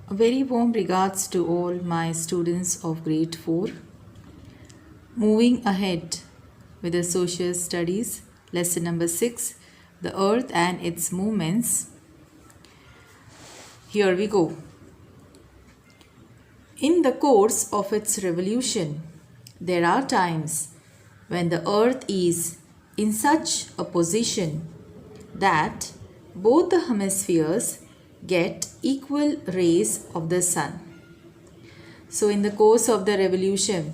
A very warm regards to all my students of grade 4. Moving ahead with the social studies, lesson number 6, the earth and its movements. Here we go. In the course of its revolution, there are times when the earth is in such a position that both the hemispheres get equal rays of the sun. So in the course of the revolution,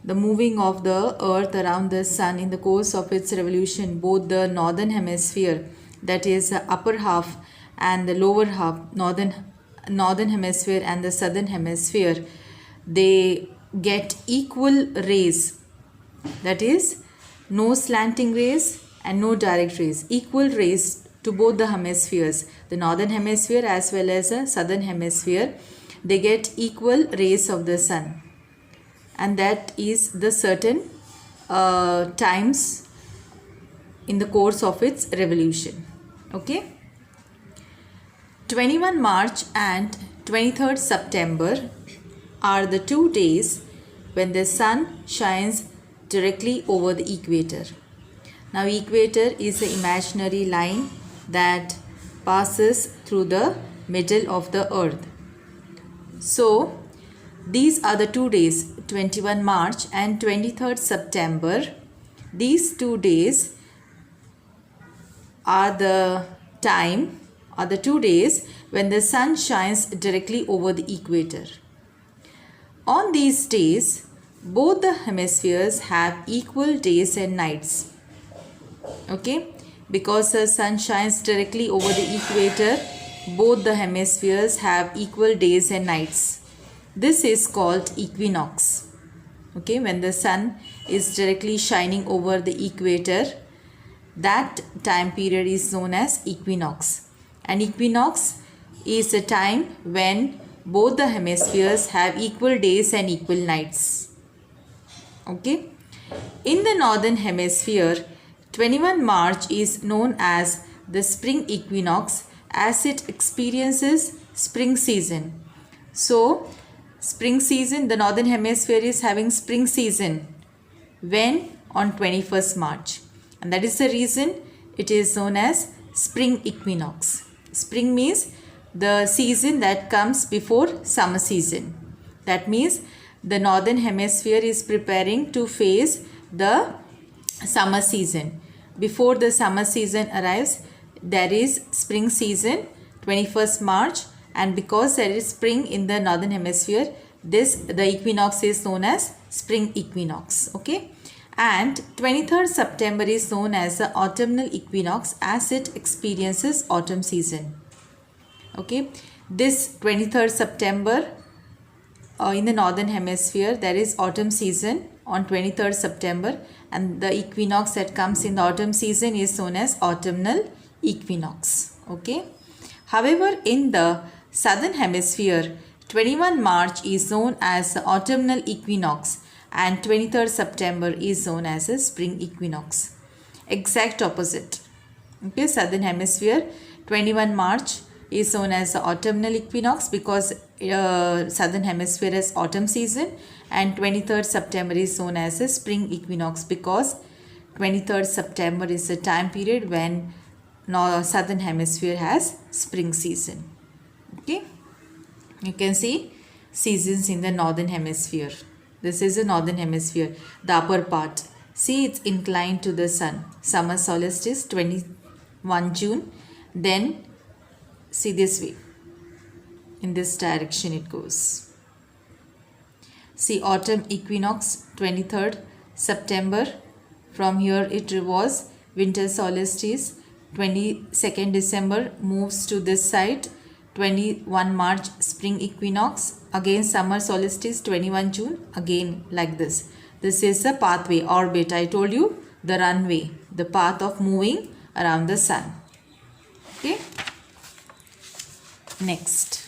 the moving of the earth around the sun, in the course of its revolution, both the northern hemisphere, that is the upper half, and the lower half, northern hemisphere and the southern hemisphere, they get equal rays, that is no slanting rays and no direct rays, equal rays to both the hemispheres, the northern hemisphere as well as the southern hemisphere. They get equal rays of the sun, and that is the certain times in the course of its revolution. Okay, 21 March and 23rd September are the 2 days when the sun shines directly over the equator. Now equator is the imaginary line that passes through the middle of the earth. So these are the 2 days, 21 March and 23rd September. These 2 days are the 2 days when the sun shines directly over the equator. On these days, both the hemispheres have equal days and nights. Okay, because the sun shines directly over the equator, both the hemispheres have equal days and nights. This is called equinox. Okay, when the sun is directly shining over the equator, that time period is known as equinox. And equinox is a time when both the hemispheres have equal days and equal nights. Okay, in the northern hemisphere, 21 March is known as the spring equinox as it experiences spring season. So spring season, the northern hemisphere is having spring season when? On 21st March, and that is the reason it is known as spring equinox. Spring means the season that comes before summer season. That means the northern hemisphere is preparing to face the summer season. Before the summer season arrives, there is spring season, 21st March, and because there is spring in the northern hemisphere, the equinox is known as spring equinox. Okay, and 23rd September is known as the autumnal equinox as it experiences autumn season. Okay, this 23rd September in the northern hemisphere, there is autumn season on 23rd September, and the equinox that comes in the autumn season is known as autumnal equinox. Okay, however, in the southern hemisphere, 21 March is known as the autumnal equinox and 23rd September is known as a spring equinox. Exact opposite. Okay, southern hemisphere, 21 March is known as the autumnal equinox because southern hemisphere has autumn season, and 23rd September is known as a spring equinox because 23rd September is the time period when southern hemisphere has spring season. Okay, you can see seasons in the northern hemisphere. This is the northern hemisphere, the upper part. See, it's inclined to the sun. Summer solstice 21 June, then see this way, in this direction it goes. See, autumn equinox 23rd September, from here it was winter solstice, 22nd December moves to this side, 21 March spring equinox, again summer solstice 21 June, again like this. This is the pathway, orbit. I told you, the runway, the path of moving around the sun. Okay, next.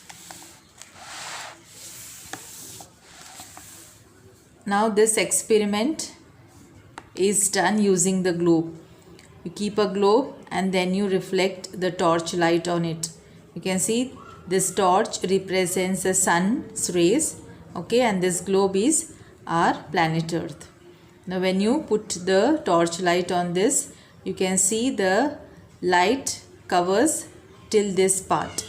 Now this experiment is done using the globe. You keep a globe and then you reflect the torch light on it. You can see This torch represents the sun's rays, okay, and this globe is our planet Earth. Now when you put the torch light on this, you can see the light covers till this part.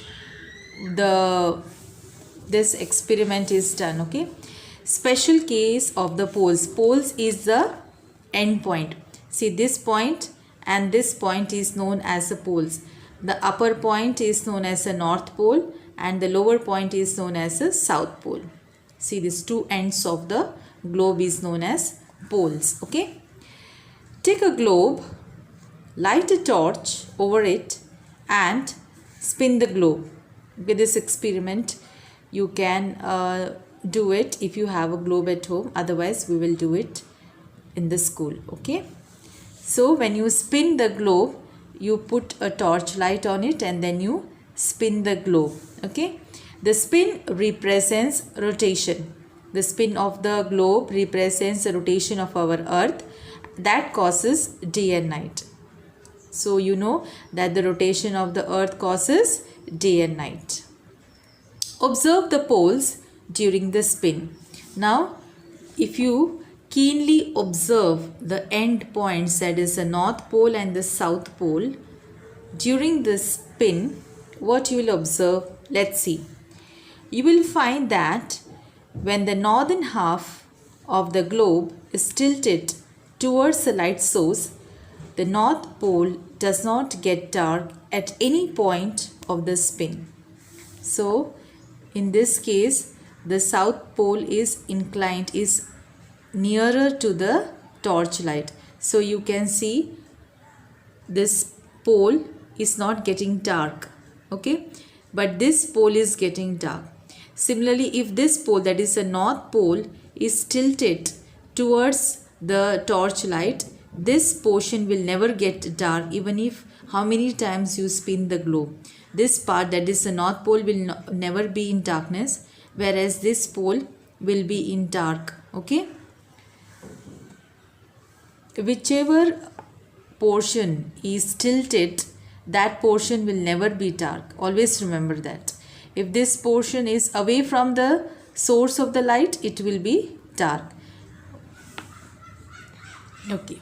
This experiment is done, okay. Special case of the poles. Poles is the end point. See, this point and this point is known as the poles. The upper point is known as the North Pole and the lower point is known as the South Pole. See, these two ends of the globe is known as poles, okay. Take a globe, light a torch over it and spin the globe. With this experiment you can do it if you have a globe at home, otherwise we will do it in the school, okay. So when you spin the globe, you put a torch light on it and then you spin the globe, okay. The spin represents rotation. The spin of the globe represents the rotation of our earth that causes day and night. So you know that the rotation of the earth causes day and night. Observe the poles during the spin. Now if you keenly observe the end points, that is the North Pole and the South Pole, during the spin, what you will observe? Let's see. You will find that when the northern half of the globe is tilted towards the light source, the North Pole does not get dark at any point of the spin. So in this case, the South Pole is inclined, is nearer to the torchlight. So you can see this pole is not getting dark, okay, but this pole is getting dark. Similarly, if this pole, that is the North Pole, is tilted towards the torchlight, this portion will never get dark even if how many times you spin the globe. This part, that is the North Pole, will never be in darkness, whereas this pole will be in dark, okay. Whichever portion is tilted, that portion will never be dark. Always remember that. If this portion is away from the source of the light, it will be dark, okay.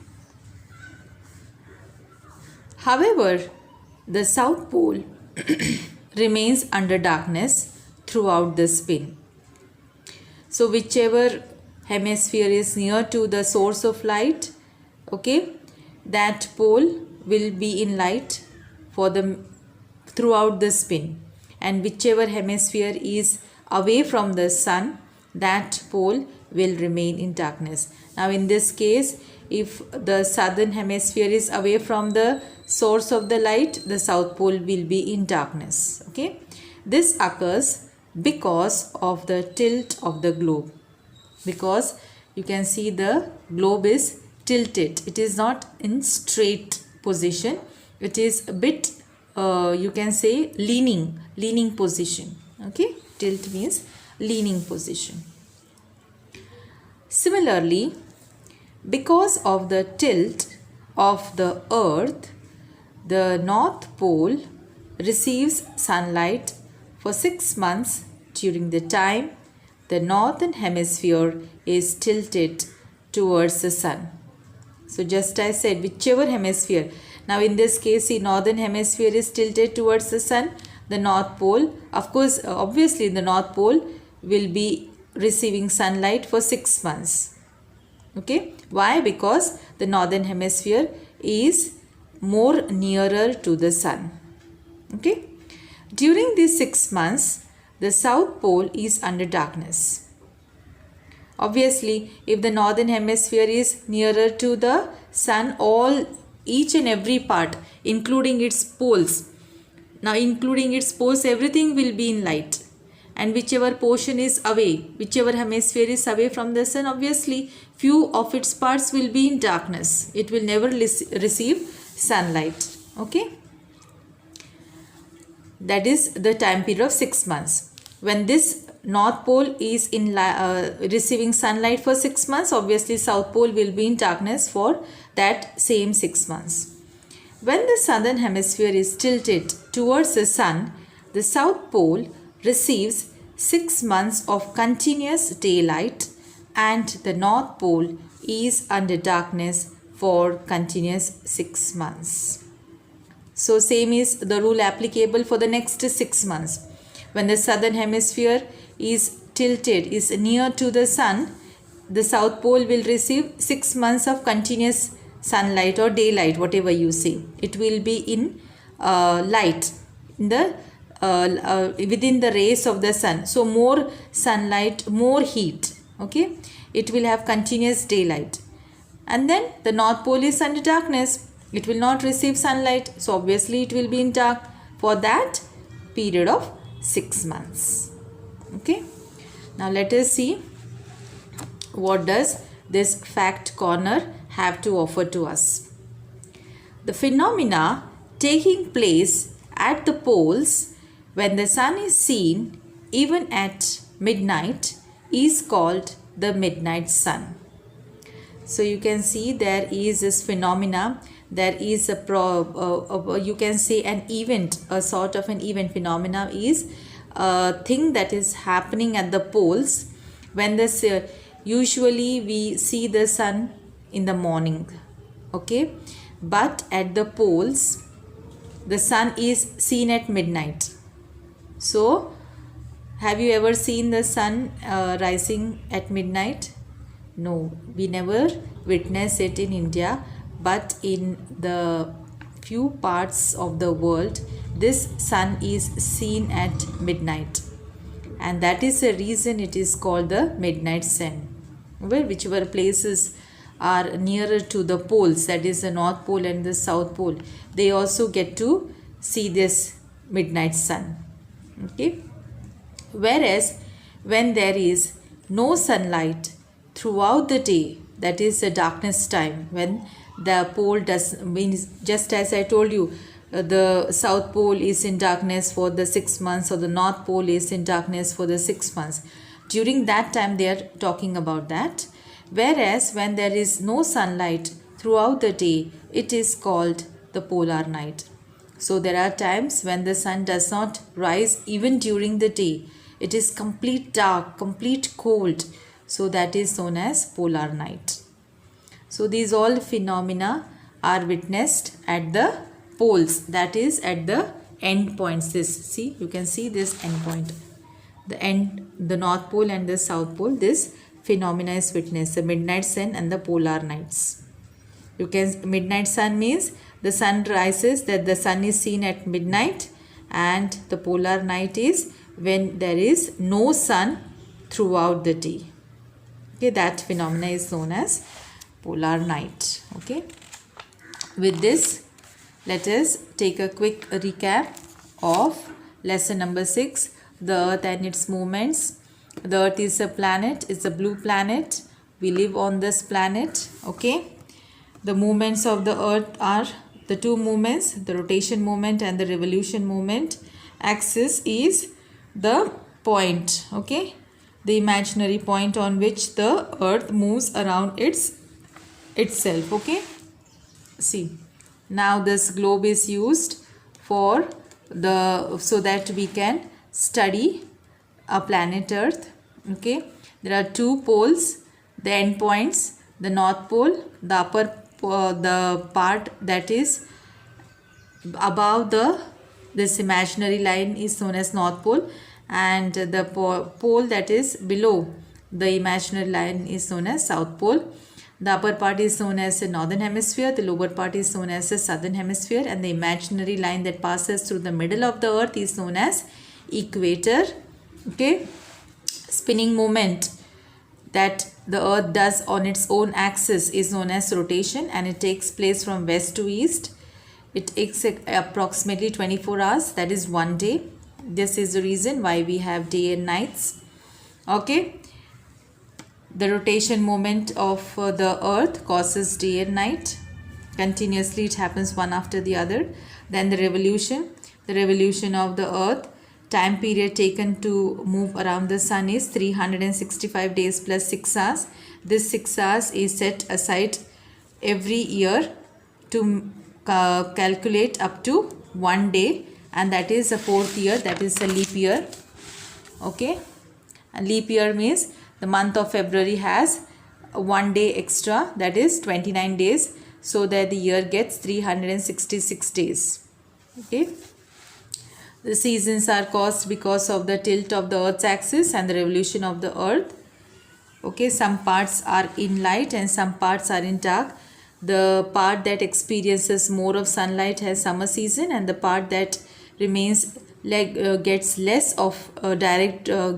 However, the South Pole remains under darkness throughout the spin. So whichever hemisphere is near to the source of light, okay, that pole will be in light for the throughout the spin, and whichever hemisphere is away from the sun, that pole will remain in darkness. Now in this case, if the southern hemisphere is away from the source of the light, the South Pole will be in darkness, okay. This occurs because of the tilt of the globe, because you can see the globe is tilted. It is not in straight position, it is a bit you can say leaning position, okay. Tilt means leaning position. Similarly, because of the tilt of the earth, the North Pole receives sunlight for 6 months during the time the northern hemisphere is tilted towards the sun. So just I said, whichever hemisphere. Now in this case, the northern hemisphere is tilted towards the sun. The North Pole, of course, obviously the North Pole will be receiving sunlight for 6 months. Okay. Why? Because the northern hemisphere is more nearer to the sun. Okay. During these 6 months, the South Pole is under darkness. Obviously, if the northern hemisphere is nearer to the sun, each and every part, including its poles, everything will be in light. And whichever portion is away, whichever hemisphere is away from the sun, obviously few of its parts will be in darkness. It will never receive sunlight. Okay. That is the time period of 6 months. When this North Pole is in receiving sunlight for 6 months, obviously South Pole will be in darkness for that same 6 months. When the southern hemisphere is tilted towards the sun, the South Pole receives 6 months of continuous daylight and the North Pole is under darkness for continuous 6 months. So same is the rule applicable for the next 6 months. When the southern hemisphere is tilted, is near to the sun, the South Pole will receive 6 months of continuous sunlight or daylight, whatever you say. It will be in light, in the within the rays of the sun. So more sunlight, more heat. Okay, it will have continuous daylight. And then the North Pole is under darkness. It will not receive sunlight. So obviously it will be in dark for that period of 6 months. Okay. Now let us see what does this fact corner have to offer to us. The phenomena taking place at the poles when the sun is seen even at midnight is called the midnight sun. So you can see there is this phenomena, there is you can say an event, a sort of an event. Phenomena is a thing that is happening at the poles when the usually we see the sun in the morning, okay, but at the poles the sun is seen at midnight. So have you ever seen the sun rising at midnight? No, we never witness it in India, but in the few parts of the world this sun is seen at midnight, and that is the reason it is called the midnight sun. Where whichever places are nearer to the poles, that is the North Pole and the South Pole, they also get to see this midnight sun. Okay. Whereas when there is no sunlight throughout the day, that is the darkness time, when the pole does means, just as I told you, the South Pole is in darkness for the 6 months or the North Pole is in darkness for the 6 months. During that time they are talking about that. Whereas when there is no sunlight throughout the day, it is called the polar night. So there are times when the sun does not rise even during the day. It is complete dark, complete cold. So that is known as polar night. So these all phenomena are witnessed at the poles, that is at the end points. This, see, you can see this end point. The end, the North Pole and the South Pole, this phenomena is witnessed, the midnight sun and the polar nights. You can, midnight sun means the sun rises, that the sun is seen at midnight, and the polar night is when there is no sun throughout the day. Okay, that phenomena is known as polar night. Okay, with this let us take a quick recap of lesson number 6, the earth and its movements. The earth is a planet, it's a blue planet, we live on this planet. Okay, the movements of the earth are the two movements, the rotation movement and the revolution movement. Axis is the point, okay, the imaginary point on which the earth moves around itself. Okay, see, now this globe is used for so that we can study a planet Earth. Okay, there are two poles, the end points, the North Pole, the upper the part that is above this imaginary line is known as North Pole, and the pole that is below the imaginary line is known as South Pole. The upper part is known as the northern hemisphere, the lower part is known as the southern hemisphere, and the imaginary line that passes through the middle of the earth is known as equator. Okay, spinning moment that the earth does on its own axis is known as rotation, and it takes place from west to east. It takes approximately 24 hours, that is 1 day. This is the reason why we have day and nights. Okay, the rotation moment of the earth causes day and night. Continuously it happens one after the other. Then the revolution of the earth, time period taken to move around the sun is 365 days plus 6 hours. This 6 hours is set aside every year to calculate up to 1 day and that is the fourth year, that is a leap year. Okay, and leap year means the month of February has 1 day extra, that is 29 days, so that the year gets 366 days. Okay, the seasons are caused because of the tilt of the earth's axis and the revolution of the earth. Okay, some parts are in light and some parts are in dark. The part that experiences more of sunlight has summer season, and the part that remains gets less of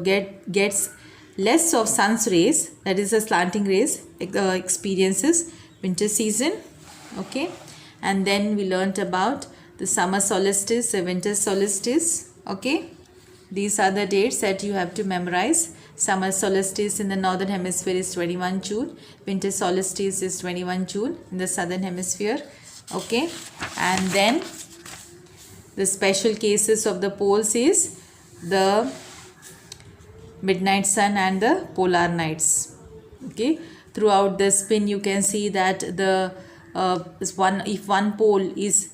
gets less of sun's rays, that is the slanting rays, experiences winter season. Okay, and then we learnt about the summer solstice, the winter solstice. Okay, these are the dates that you have to memorize. Summer solstice in the northern hemisphere is 21 June. Winter solstice is 21 June in the southern hemisphere. Okay, and then the special cases of the poles is the midnight sun and the polar nights. Okay, throughout the spin you can see that the if one pole is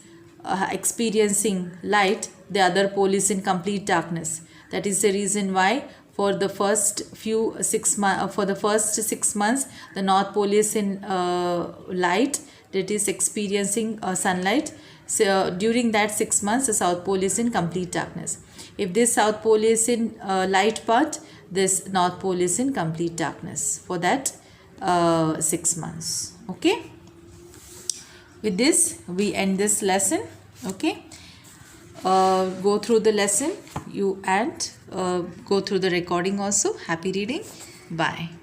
experiencing light, the other pole is in complete darkness. That is the reason why for the first 6 months the north pole is in light, that is experiencing sunlight. So during that 6 months the south pole is in complete darkness. If this south pole is in light part, this north pole is in complete darkness for that 6 months. Okay, with this we end this lesson. Okay, go through the lesson and go through the recording also. Happy reading. Bye.